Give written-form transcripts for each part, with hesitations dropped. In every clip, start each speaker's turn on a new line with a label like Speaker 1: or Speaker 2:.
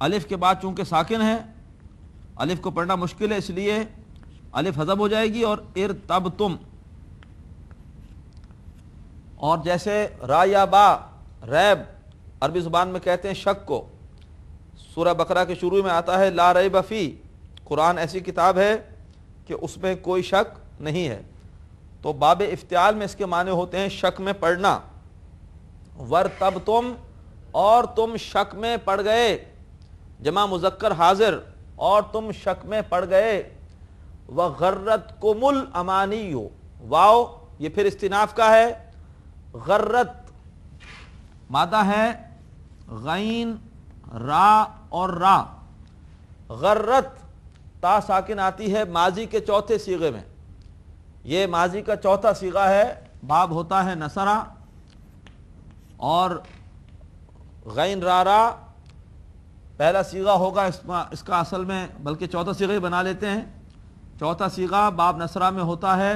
Speaker 1: الف کے بعد چونکہ ساکن ہے، الف کو پڑھنا مشکل ہے، اس لیے الف حذف ہو جائے گی اور ارتبتم. اور جیسے را یا با، ریب عربی زبان میں کہتے ہیں شک کو. سورہ بقرہ کے شروع میں آتا ہے لا ریب فی، قرآن ایسی کتاب ہے کہ اس میں کوئی شک نہیں ہے. تو باب افتعال میں اس کے معنی ہوتے ہیں شک میں پڑھنا. ورتبتم، اور تم شک میں پڑ گئے، جمع مذکر حاضر، اور تم شک میں پڑ گئے. وغرتکم الامانی، واو یہ پھر استناف کا ہے. غرت مادہ ہے غین را اور را. غرت تا ساکن آتی ہے ماضی کے چوتھے صیغے میں. یہ ماضی کا چوتھا صیغہ ہے. باب ہوتا ہے نصرہ، اور غین را را پہلا صیغہ ہوگا اس کا اصل میں، بلکہ چوتھا صیغہ ہی بنا لیتے ہیں. چوتھا صیغہ باب نصرہ میں ہوتا ہے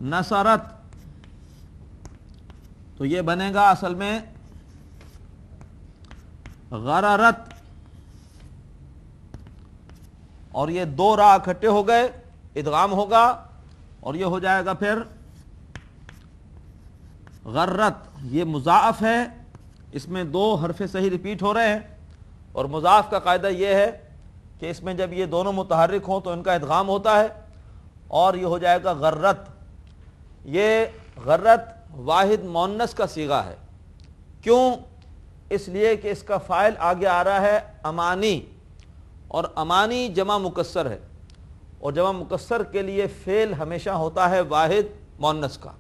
Speaker 1: نصرت. تو یہ بنے گا اصل میں غررت، اور یہ دو را اکٹھے ہو گئے، ادغام ہوگا اور یہ ہو جائے گا پھر غرت. یہ مضاعف ہے، اس میں دو حرف صحیح ریپیٹ ہو رہے ہیں، اور مضاعف کا قاعدہ یہ ہے کہ اس میں جب یہ دونوں متحرک ہوں تو ان کا ادغام ہوتا ہے، اور یہ ہو جائے گا غرت. یہ غرت واحد مؤنث کا صیغہ ہے. کیوں؟ اس لیے کہ اس کا فاعل آگے آ رہا ہے امانی، اور امانی جمع مکسر ہے، اور جمع مکسر کے لیے فعل ہمیشہ ہوتا ہے واحد مؤنث کا.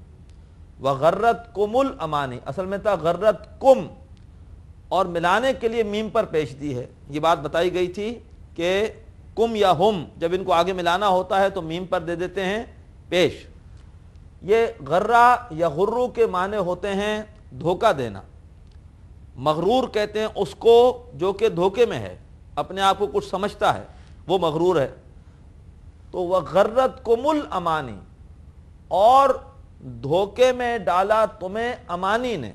Speaker 1: وغرتکم الامانی اصل میں تھا غرتکم، اور ملانے کے لیے میم پر پیش دی ہے. یہ بات بتائی گئی تھی کہ کم یا ہم جب ان کو آگے ملانا ہوتا ہے تو میم پر دے دیتے ہیں پیش. یہ غرہ یا غرو کے معنی ہوتے ہیں دھوکہ دینا. مغرور کہتے ہیں اس کو جو کہ دھوکے میں ہے، اپنے آپ کو کچھ سمجھتا ہے، وہ مغرور ہے. تو وغرتکم الامانی، اور دھوکے میں ڈالا تمہیں امانی نے.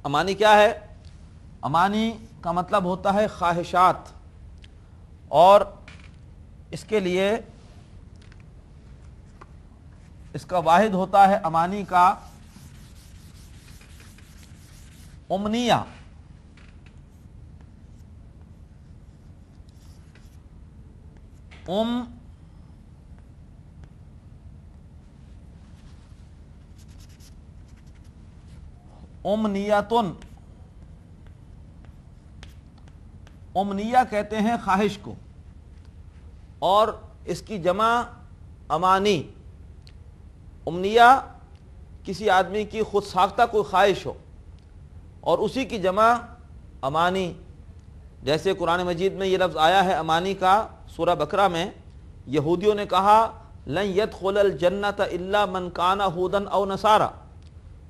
Speaker 1: امانی کیا ہے؟ امانی کا مطلب ہوتا ہے خواہشات، اور اس کے لیے اس کا واحد ہوتا ہے امانی کا امنیہ. امنیتن، امنیہ کہتے ہیں خواہش کو، اور اس کی جمع امانی. امنیہ کسی آدمی کی خود ساختہ کوئی خواہش ہو، اور اسی کی جمع امانی. جیسے قرآن مجید میں یہ لفظ آیا ہے امانی کا سورہ بقرہ میں. یہودیوں نے کہا لن يدخل الجنۃ الا من کان ہودا او نصارا،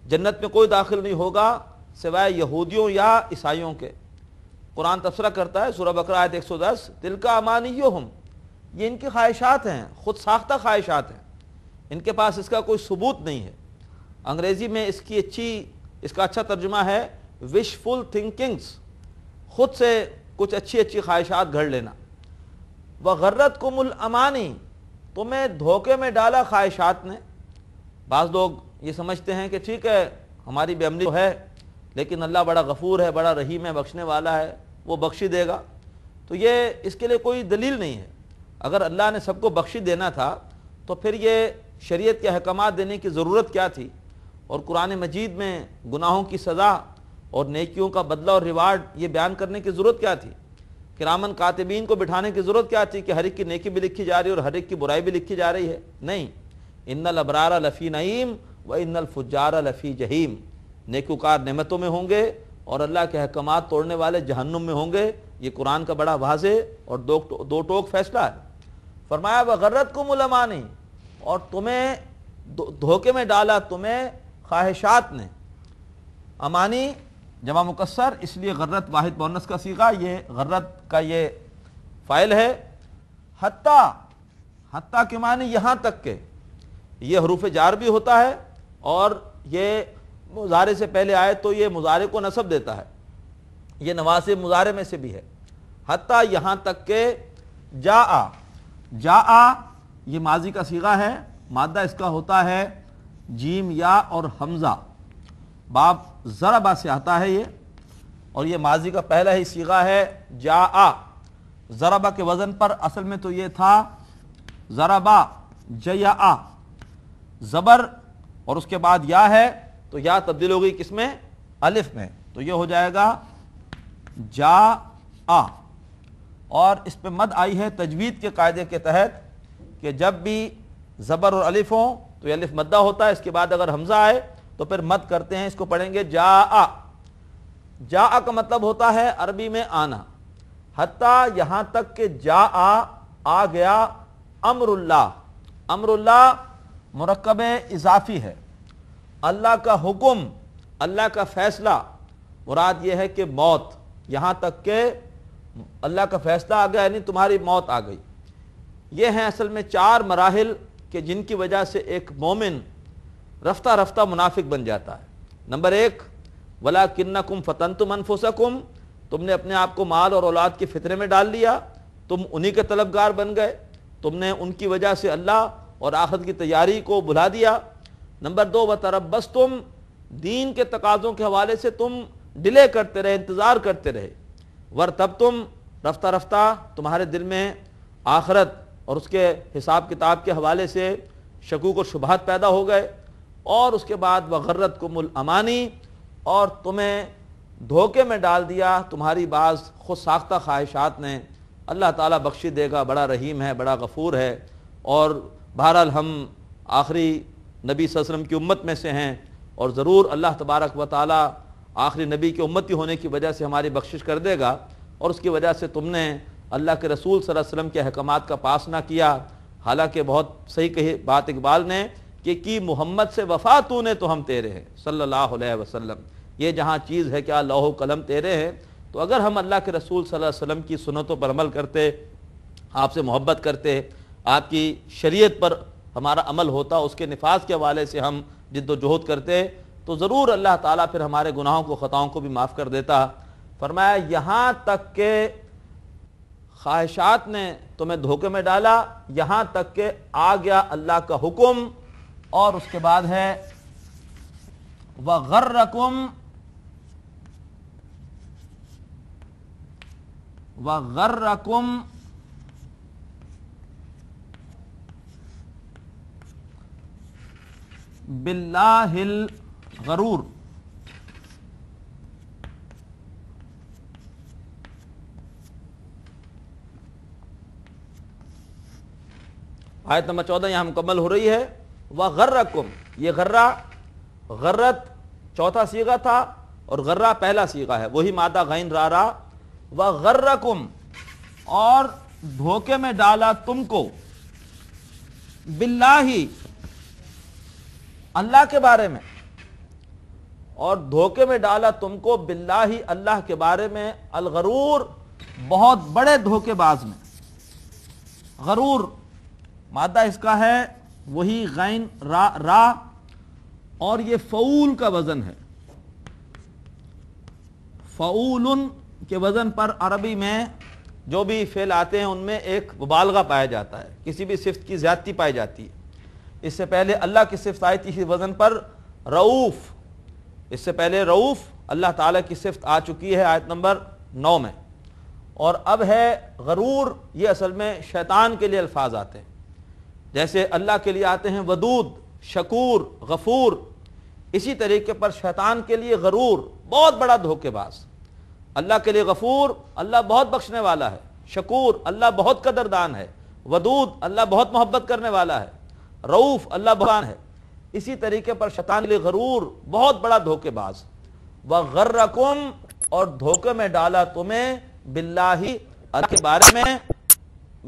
Speaker 1: جنت میں کوئی داخل نہیں ہوگا سوائے یہودیوں یا عیسائیوں کے. قرآن تبصرہ کرتا ہے سورہ بقرہ آیت 110 تلک امانیہم، یہ ان کی خواہشات ہیں، خود ساختہ خواہشات ہیں، ان کے پاس اس کا کوئی ثبوت نہیں ہے. انگریزی میں اس کا اچھا ترجمہ ہے وشفل تھنکنگز، خود سے کچھ اچھی اچھی خواہشات گھڑ لینا. وغرتکم الامانی، تمہیں دھوکے میں ڈالا خواہشات نے. بعض لوگ یہ سمجھتے ہیں کہ ٹھیک ہے ہماری بے امنی تو ہے، لیکن اللہ بڑا غفور ہے، بڑا رحیم ہے، بخشنے والا ہے، وہ بخشی دے گا. تو یہ اس کے لیے کوئی دلیل نہیں ہے. اگر اللہ نے سب کو بخشی دینا تھا تو پھر یہ شریعت کے احکامات دینے کی ضرورت کیا تھی، اور قرآن مجید میں گناہوں کی سزا اور نیکیوں کا بدلہ اور ریوارڈ یہ بیان کرنے کی ضرورت کیا تھی؟ کرامن کاتبین کو بٹھانے کی ضرورت کیا تھی کہ ہر ایک کی نیکی بھی لکھی جا رہی ہے اور ہر ایک کی برائی بھی لکھی جا رہی ہے؟ نہیں. ان الابرار لفی نعیم و ان الفجار لفی جہیم، نیکوکار نعمتوں میں ہوں گے اور اللہ کے احکامات توڑنے والے جہنم میں ہوں گے. یہ قرآن کا بڑا واضح اور دو ٹوک فیصلہ ہے. فرمایا وغرتکم الامانی، اور تمہیں دھوکے میں ڈالا تمہیں خواہشات نے. امانی جمع مکسر، اس لیے غرت واحد مؤنث کا صیغہ، یہ غرت کا یہ فاعل ہے. حتیٰ کے معنی یہاں تک کہ، یہ حروف جار بھی ہوتا ہے، اور یہ مضارع سے پہلے آئے تو یہ مضارع کو نصب دیتا ہے. یہ نواسب مضارع میں سے بھی ہے، حتیٰ یہاں تک کہ جاء، جاء یہ ماضی کا صیغہ ہے، مادہ اس کا ہوتا ہے جیم یا اور حمزہ، باب ضربہ سے آتا ہے یہ، اور یہ ماضی کا پہلا ہی صیغہ ہے جاء۔ ضربہ کے وزن پر اصل میں تو یہ تھا ضربہ جیاء، زبر اور اس کے بعد یا ہے تو یا تبدیل ہو گئی کس میں؟ الف میں، تو یہ ہو جائے گا جاء، اور اس پہ مد آئی ہے تجوید کے قاعدے کے تحت کہ جب بھی زبر اور الف ہوں تو یہ الف مدہ ہوتا ہے، اس کے بعد اگر حمزہ آئے تو پھر مد کرتے ہیں، اس کو پڑھیں گے جاء۔ جاء کا مطلب ہوتا ہے عربی میں آنا، حتیٰ یہاں تک کہ جاء آ گیا امر اللہ۔ امر اللہ مرکب اضافی ہے، اللہ کا حکم، اللہ کا فیصلہ، مراد یہ ہے کہ موت، یہاں تک کہ اللہ کا فیصلہ آ گیا یعنی تمہاری موت آ گئی۔ یہ ہیں اصل میں 4 مراحل کہ جن کی وجہ سے ایک مومن رفتہ رفتہ منافق بن جاتا ہے۔ نمبر 1، وَلَكِنَّكُمْ فَتَنْتُمْ أَنفُسَكُمْ، تم نے اپنے آپ کو مال اور اولاد کے فتنے میں ڈال لیا، تم انہی کے طلبگار بن گئے، تم نے ان کی وجہ سے اللہ اور آخرت کی تیاری کو بھلا دیا۔ نمبر 2، وَتَرَبَّصْتُمْ، دین کے تقاضوں کے حوالے سے تم ڈیلے کرتے رہے، انتظار کرتے رہے۔ وَارْتَبْتُمْ، رفتہ رفتہ تمہارے دل میں آخرت اور اس کے حساب کتاب کے حوالے سے شکوک و شبہات پیدا ہو گئے۔ اور اس کے بعد وَغَرَّتْكُمُ الْأَمَانِي، اور تمہیں دھوکے میں ڈال دیا تمہاری بعض خود ساختہ خواہشات نے۔ اللہ تعالیٰ بخشی دے گا، بڑا رحیم ہے، بڑا غفور ہے، اور بہرحال ہم آخری نبی صلی اللہ علیہ وسلم کی امت میں سے ہیں، اور ضرور اللہ تبارک و تعالیٰ آخری نبی کی امتی ہونے کی وجہ سے ہماری بخشش کر دے گا، اور اس کی وجہ سے تم نے اللہ کے رسول صلی اللہ علیہ وسلم کے احکامات کا پاس نہ کیا۔ حالانکہ بہت صحیح کہی بات اقبال نے کہ کی محمد سے وفا تو نے تو ہم تیرے ہیں صلی اللہ علیہ وسلم، یہ جہاں چیز ہے کیا لوح و قلم تیرے ہیں۔ تو اگر ہم اللہ کے رسول صلی اللہ علیہ وسلم کی سنتوں پر عمل کرتے، آپ سے محبت کرتے، آپ کی شریعت پر ہمارا عمل ہوتا، اس کے نفاذ کے حوالے سے ہم جد و جہد کرتے، تو ضرور اللہ تعالیٰ پھر ہمارے گناہوں کو، خطاؤں کو بھی معاف کر دیتا۔ فرمایا یہاں تک کہ خواہشات نے تمہیں دھوکے میں ڈالا، یہاں تک کہ آ گیا اللہ کا حکم، اور اس کے بعد ہے وَغَرَّكُمْ بِاللَّهِ الْغَرُورُ۔ آیت نمبر 14 یہاں مکمل ہو رہی ہے۔ وَغَرَّكُمْ، یہ غرت چوتھا صیغہ تھا اور غرہ پہلا صیغہ ہے، وہی مادہ غین را را۔ وَغَرَّكُمْ، اور دھوکے میں ڈالا تم کو، باللہ، اللہ کے بارے میں، اور دھوکے میں ڈالا تم کو باللہ، اللہ کے بارے میں، الغرور، بہت بڑے دھوکے باز میں۔ غرور مادہ اس کا ہے وہی غین را را، اور یہ فعول کا وزن ہے۔ فعول کے وزن پر عربی میں جو بھی فعل آتے ہیں ان میں ایک مبالغہ پایا جاتا ہے، کسی بھی صفت کی زیادتی پائی جاتی ہے۔ اس سے پہلے اللہ کی صفت آئی تھی اسی وزن پر رؤوف، اس سے پہلے رؤوف اللہ تعالیٰ کی صفت آ چکی ہے آیت نمبر 9 میں، اور اب ہے غرور۔ یہ اصل میں شیطان کے لیے الفاظ آتے ہیں، جیسے اللہ کے لیے آتے ہیں ودود، شکور، غفور، اسی طریقے پر شیطان کے لیے غرور، بہت بڑا دھوکے باز۔ اللہ کے لیے غفور، اللہ بہت بخشنے والا ہے، شکور، اللہ بہت قدردان ہے، ودود، اللہ بہت محبت کرنے والا ہے، رؤوف، اللہ بہت ہے۔ اسی طریقے پر شیطان کے لیے غرور، بہت بڑا دھوکے باز۔ وَغَرَّكُمْ، اور دھوکے میں ڈالا تمہیں، باللہ، اللہ کے بارے میں،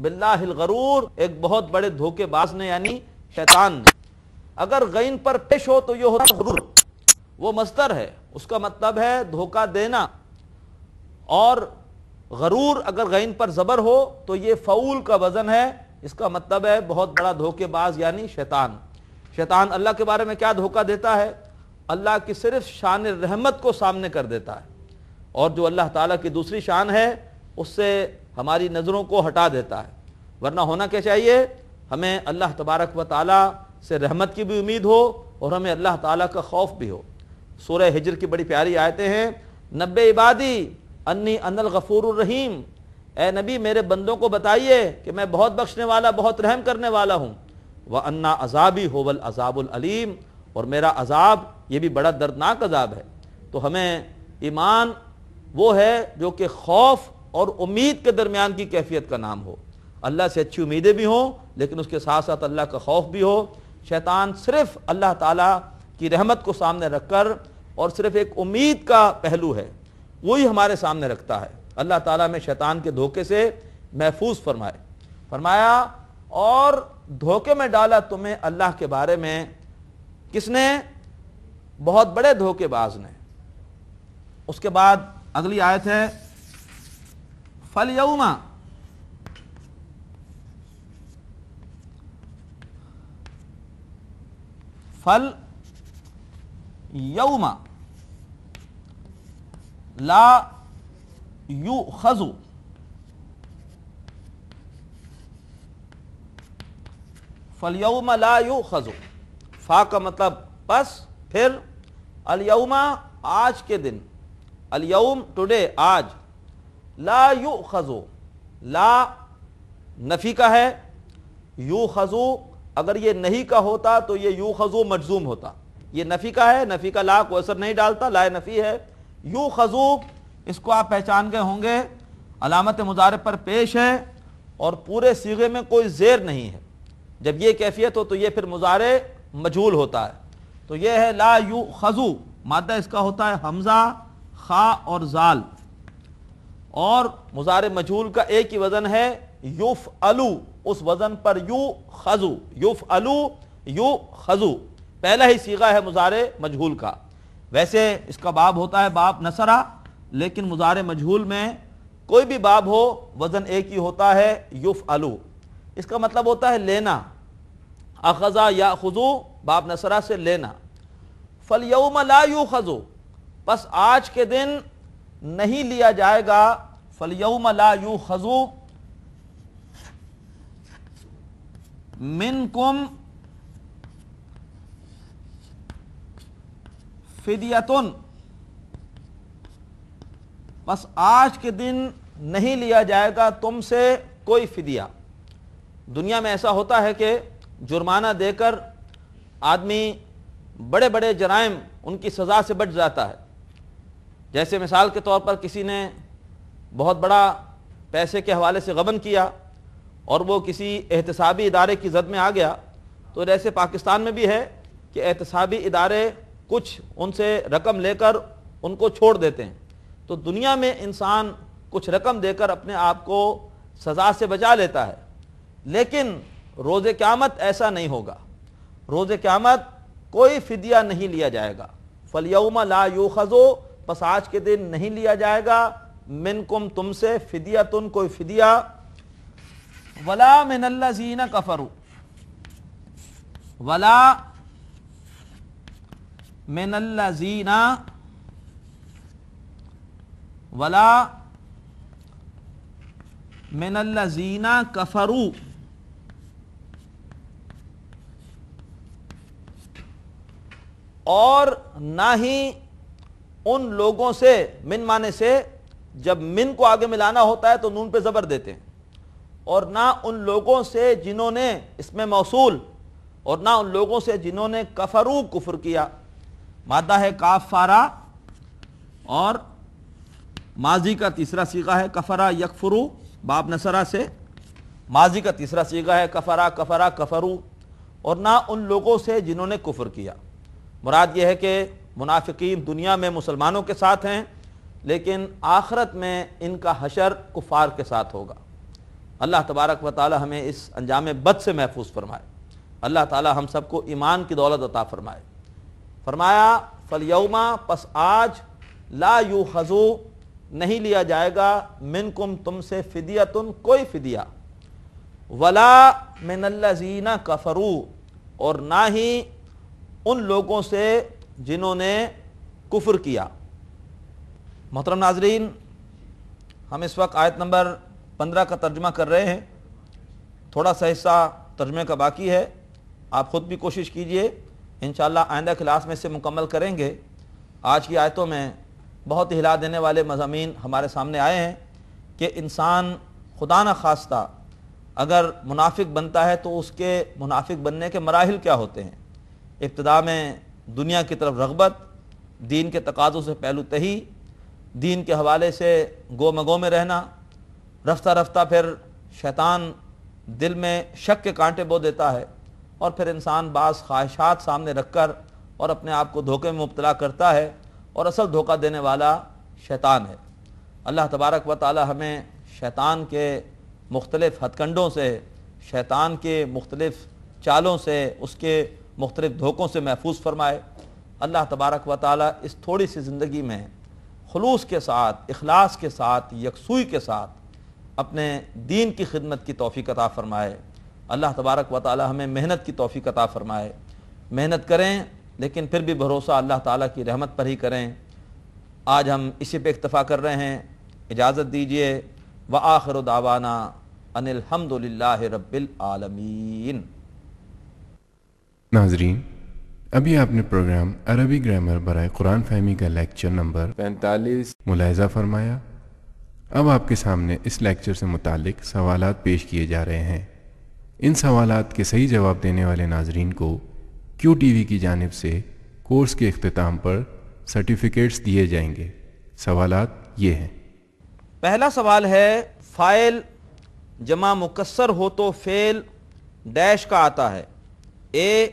Speaker 1: باللہ الغرور، ایک بہت بڑے دھوکے باز نے، یعنی شیطان نے۔ اگر غین پر پیش ہو تو یہ ہوتا غرور، وہ مصدر ہے، اس کا مطلب ہے دھوکہ دینا، اور غرور اگر غین پر زبر ہو تو یہ فعول کا وزن ہے، اس کا مطلب ہے بہت بڑا دھوکے باز یعنی شیطان۔ شیطان اللہ کے بارے میں کیا دھوکہ دیتا ہے؟ اللہ کی صرف شان رحمت کو سامنے کر دیتا ہے، اور جو اللہ تعالیٰ کی دوسری شان ہے اس سے ہماری نظروں کو ہٹا دیتا ہے. ورنہ ہونا کیا چاہیے؟ ہمیں اللہ تبارک و تعالیٰ سے رحمت کی بھی امید ہو اور ہمیں اللہ تعالیٰ کا خوف بھی ہو. سورہ ہجر کی بڑی پیاری آیتیں ہیں. نبّئ عبادی انی انا الغفور الرحیم، اے نبی میرے بندوں کو بتائیے کہ میں بہت بخشنے والا، بہت رحم کرنے والا ہوں. وَأَنَّ عَذَابِي هُوَ الْعَذَابُ الْأَلِيمُ، اور میرا عذاب یہ بھی بڑا دردناک عذاب ہے. تو ہمیں ایمان وہ ہے جو کہ خوف اور امید کے درمیان کی کیفیت کا نام ہو. اللہ سے اچھی امیدیں بھی ہوں لیکن اس کے ساتھ ساتھ اللہ کا خوف بھی ہو. شیطان صرف اللہ تعالیٰ کی رحمت کو سامنے رکھ کر اور صرف ایک امید کا پہلو ہے وہی ہمارے سامنے رکھتا ہے. اللہ تعالیٰ میں شیطان کے دھوکے سے محفوظ فرمائے. فرمایا اور دھوکے میں ڈالا تمہیں اللہ کے بارے میں کس نے؟ بہت بڑے دھوکے باز نے. اس کے بعد اگلی آیت ہے فَالْيَوْمَ لا یؤخذ فَالْيَوْمَ لا یؤخذ، فا کا مطلب پس، پھر الیوم آج کے دن، الیوم ٹوڈے آج، لا یؤخذ، لا نفی کا ہے، یؤخذ اگر یہ نہیں کا ہوتا تو یہ یؤخذ مجزوم ہوتا. یہ نفی کا ہے، نفی کا لا کو اثر نہیں ڈالتا، لا نفی ہے. یؤخذ اس کو آپ پہچان گئے ہوں گے، علامت مضارع پر پیش ہے اور پورے صیغے میں کوئی زیر نہیں ہے. جب یہ کیفیت ہو تو یہ پھر مضارع مجہول ہوتا ہے. تو یہ ہے لا یؤخذ، مادہ اس کا ہوتا ہے حمزہ، خا اور زال، اور مضارع مجہول کا ایک ہی وزن ہے یفعلو، اس وزن پر یؤخذ، یفعلو یؤخذ، پہلا ہی صیغہ ہے مضارع مجہول کا. ویسے اس کا باب ہوتا ہے باب نصرہ، لیکن مضارع مجہول میں کوئی بھی باب ہو وزن ایک ہی ہوتا ہے یفعلو. اس کا مطلب ہوتا ہے لینا، اخذا یاخذ باب نصرہ سے لینا. فالیوم لا یؤخذ، پس آج کے دن نہیں لیا جائے گا. فالیوم لا یؤخذ منکم فدیۃ، بس آج کے دن نہیں لیا جائے گا تم سے کوئی فدیہ. دنیا میں ایسا ہوتا ہے کہ جرمانہ دے کر آدمی بڑے بڑے جرائم ان کی سزا سے بچ جاتا ہے. جیسے مثال کے طور پر کسی نے بہت بڑا پیسے کے حوالے سے غبن کیا اور وہ کسی احتسابی ادارے کی زد میں آ گیا، تو جیسے پاکستان میں بھی ہے کہ احتسابی ادارے کچھ ان سے رقم لے کر ان کو چھوڑ دیتے ہیں. تو دنیا میں انسان کچھ رقم دے کر اپنے آپ کو سزا سے بچا لیتا ہے، لیکن روز قیامت ایسا نہیں ہوگا. روز قیامت کوئی فدیہ نہیں لیا جائے گا. فالیوم لا یؤخذ، پس آج کے دن نہیں لیا جائے گا منکم تم سے فدیۃ کوئی فدیہ، ولا من الذین کفروا، ولا من الذین، ولا من الذین کفروا، اور نہ ہی ان لوگوں سے، من معنی سے جب من کو آگے ملانا ہوتا ہے تو نون پہ زبر دیتے ہیں، اور نہ ان لوگوں سے جنہوں نے، اس میں موصول، اور نہ ان لوگوں سے جنہوں نے کفرو کفر کیا. مادہ ہے کاف فارا اور ماضی کا تیسرا صیغہ ہے کفرا یکفرو، باب نصرہ سے ماضی کا تیسرا صیغہ ہے کفرا کفرا کفرو، اور نہ ان لوگوں سے جنہوں نے کفر کیا. مراد یہ ہے کہ منافقین دنیا میں مسلمانوں کے ساتھ ہیں لیکن آخرت میں ان کا حشر کفار کے ساتھ ہوگا. اللہ تبارک و تعالی ہمیں اس انجام بد سے محفوظ فرمائے. اللہ تعالی ہم سب کو ایمان کی دولت عطا فرمائے. فرمایا فالیوم، پس آج، لا یؤخذ نہیں لیا جائے گا منکم تم سے فدیۃ کوئی فدیہ، ولا من الذین کفروا اور نہ ہی ان لوگوں سے جنہوں نے کفر کیا. محترم ناظرین، ہم اس وقت آیت نمبر 15 کا ترجمہ کر رہے ہیں۔ تھوڑا سا حصہ ترجمے کا باقی ہے، آپ خود بھی کوشش کیجئے، انشاءاللہ آئندہ کلاس میں اسے مکمل کریں گے۔ آج کی آیتوں میں بہت ہلا دینے والے مضامین ہمارے سامنے آئے ہیں کہ انسان خدا نہ خواستہ اگر منافق بنتا ہے تو اس کے منافق بننے کے مراحل کیا ہوتے ہیں۔ ابتدا میں دنیا کی طرف رغبت، دین کے تقاضوں سے پہلو تہی، دین کے حوالے سے گو مگو میں رہنا، رفتہ رفتہ پھر شیطان دل میں شک کے کانٹے بو دیتا ہے، اور پھر انسان بعض خواہشات سامنے رکھ کر اور اپنے آپ کو دھوکے میں مبتلا کرتا ہے، اور اصل دھوکہ دینے والا شیطان ہے۔ اللہ تبارک و تعالی ہمیں شیطان کے مختلف ہتھ کنڈوں سے، شیطان کے مختلف چالوں سے، اس کے مختلف دھوکوں سے محفوظ فرمائے۔ اللہ تبارک و تعالی اس تھوڑی سی زندگی میں خلوص کے ساتھ، اخلاص کے ساتھ، یکسوئی کے ساتھ اپنے دین کی خدمت کی توفیق عطا فرمائے۔ اللہ تبارک و تعالی ہمیں محنت کی توفیق عطا فرمائے۔ محنت کریں لیکن پھر بھی بھروسہ اللہ تعالیٰ کی رحمت پر ہی کریں۔ آج ہم اسی پہ اکتفا کر رہے ہیں، اجازت دیجئے۔ وآخر دعوانا ان الحمد للہ رب العالمین۔
Speaker 2: ناظرین، ابھی آپ نے پروگرام عربی گرامر برائے قرآن فہمی کا لیکچر نمبر 45 ملاحظہ فرمایا۔ اب آپ کے سامنے اس لیکچر سے متعلق سوالات پیش کیے جا رہے ہیں۔ ان سوالات کے صحیح جواب دینے والے ناظرین کو کیو ٹی وی کی جانب سے کورس کے اختتام پر سرٹیفکیٹس دیے جائیں گے۔ سوالات یہ ہیں۔
Speaker 1: پہلا سوال ہے، فاعل جمع مکسر ہو تو فعل ڈیش کا آتا ہے؟ اے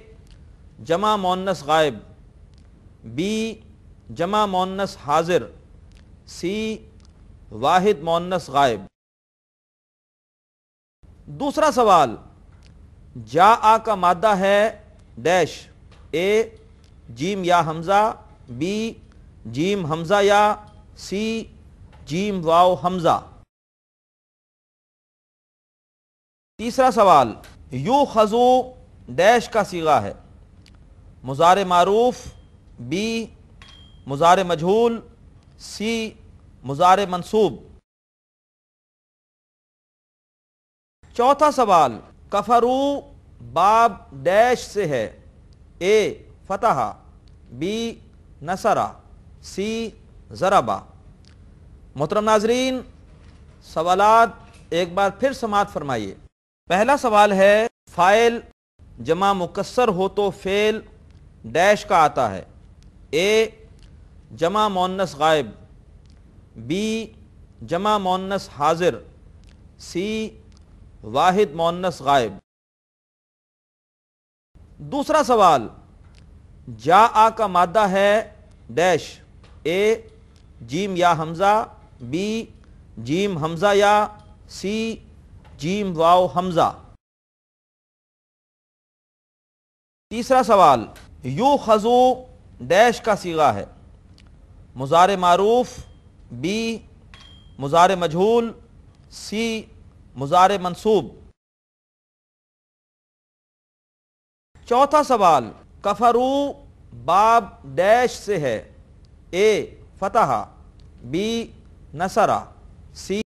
Speaker 1: جمع مؤنث غائب، بی جمع مؤنث حاضر، سی واحد مؤنث غائب۔ دوسرا سوال، جاء کا مادہ ہے ڈیش، اے جیم یا حمزہ، بی جیم حمزہ یا، سی جیم واو حمزہ۔ تیسرا سوال، یوخذو ڈیش کا صیغہ ہے؟ مضارع معروف، بی مضارع مجہول، سی مضارع منصوب۔ چوتھا سوال، کفرو باب ڈیش سے ہے؟ اے فتح، بی نصرہ، سی ضربہ۔ محترم ناظرین، سوالات ایک بار پھر سماعت فرمائیے۔ پہلا سوال ہے، فاعل جمع مکسر ہو تو فعل ڈیش کا آتا ہے؟ اے جمع مؤنث غائب، بی جمع مؤنث حاضر، سی واحد مؤنث غائب۔ دوسرا سوال، جاء کا مادہ ہے ڈیش، اے جیم یا حمزہ، بی جیم حمزہ یا، سی جیم واو حمزہ۔ تیسرا سوال، یوخذو ڈیش کا صیغہ ہے؟ مضارع معروف، بی مضارع مجہول، سی مضارع منصوب۔ چوتھا سوال، کفرو باب ڈیش سے ہے؟ اے فتح، بی نصرہ، سی